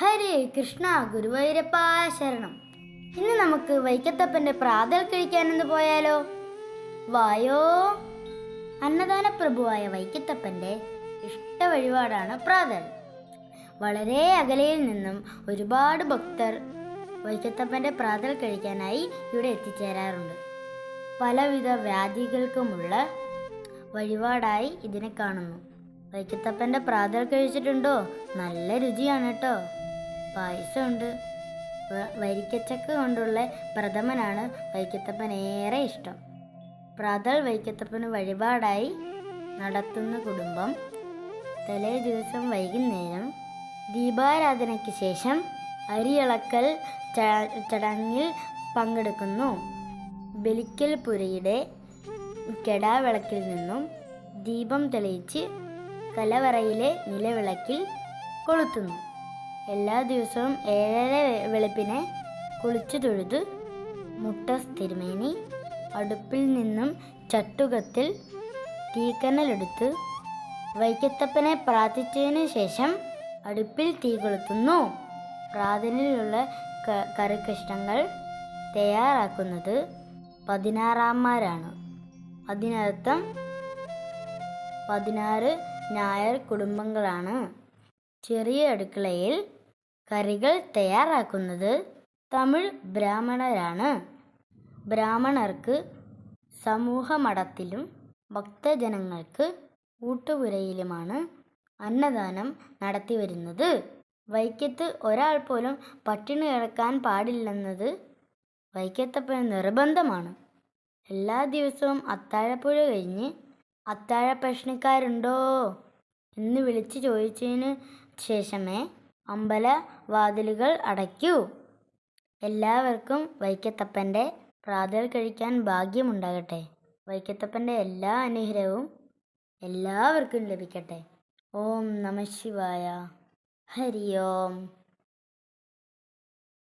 ഹരേ കൃഷ്ണ ഗുരുവായൂരപ്പ ശരണം. ഇന്ന് നമുക്ക് വൈക്കത്തപ്പൻ്റെ പ്രാതൽ കഴിക്കാനെന്ന് പോയാലോ? വായോ. അന്നദാന പ്രഭുവായ വൈക്കത്തപ്പൻ്റെ ഇഷ്ട വഴിപാടാണ് പ്രാതൽ. വളരെ അകലയിൽ നിന്നും ഒരുപാട് ഭക്തർ വൈക്കത്തപ്പൻ്റെ പ്രാതൽ കഴിക്കാനായി ഇവിടെ എത്തിച്ചേരാറുണ്ട്. പലവിധ വ്യാധികൾക്കുമുള്ള വഴിപാടായി ഇതിനെ കാണുന്നു. വൈക്കത്തപ്പൻ്റെ പ്രാതൽ കഴിച്ചിട്ടുണ്ടോ? നല്ല രുചിയാണ് കേട്ടോ. പായസമുണ്ട്. വരിക്കച്ചക്ക കൊണ്ടുള്ള പ്രഥമനാണ് വൈക്കത്തപ്പൻ ഏറെ ഇഷ്ടം. പ്രാതൽ വൈക്കത്തപ്പന് വഴിപാടായി നടത്തുന്ന കുടുംബം തലേ ദിവസം വൈകുന്നേരം ദീപാരാധനയ്ക്ക് ശേഷം അരിയിളക്കൽ ചടങ്ങിൽ പങ്കെടുക്കുന്നു. ബലിക്കൽ പുരയുടെ കെടാവിളക്കിൽ നിന്നും ദീപം തെളിയിച്ച് കലവറയിലെ നിലവിളക്കിൽ കൊളുത്തുന്നു. എല്ലാ ദിവസവും 7:30 വെളുപ്പിനെ കുളിച്ചു തൊഴുത് മുട്ടസ് തിരുമേനി അടുപ്പിൽ നിന്നും ചട്ടുകത്തിൽ തീക്കനലെടുത്ത് വൈക്കത്തപ്പനെ പ്രാർത്ഥിച്ചതിന് ശേഷം അടുപ്പിൽ തീ കൊളുത്തുന്നു. പ്രാതലിലുള്ള കറിക്കഷ്ണങ്ങൾ തയ്യാറാക്കുന്നത് 16മാരാണ്. അതിനർത്ഥം 16 നായർ കുടുംബങ്ങളാണ്. ചെറിയ അടുക്കളയിൽ കറികൾ തയ്യാറാക്കുന്നത് തമിഴ് ബ്രാഹ്മണരാണ്. ബ്രാഹ്മണർക്ക് സമൂഹമഠത്തിലും ഭക്തജനങ്ങൾക്ക് ഊട്ടുപുരയിലുമാണ് അന്നദാനം നടത്തിവരുന്നത്. വൈക്കത്ത് ഒരാൾ പോലും പട്ടിണി കിടക്കാൻ പാടില്ലെന്നത് വൈക്കത്തപ്പന് നിർബന്ധമാണ്. എല്ലാ ദിവസവും അത്താഴപ്പുഴ കഴിഞ്ഞ് അത്താഴപ്രശ്നക്കാരുണ്ടോ എന്ന് വിളിച്ച് ചോദിച്ചതിന് ശേഷമേ അമ്പല വാതിലുകൾ അടയ്ക്കൂ. എല്ലാവർക്കും വൈക്കത്തപ്പൻ്റെ പ്രാതൽ കഴിക്കാൻ ഭാഗ്യമുണ്ടാകട്ടെ. വൈക്കത്തപ്പൻ്റെ എല്ലാ അനുഗ്രഹവും എല്ലാവർക്കും ലഭിക്കട്ടെ. ഓം നമഃ ശിവായ. ഹരി ഓം.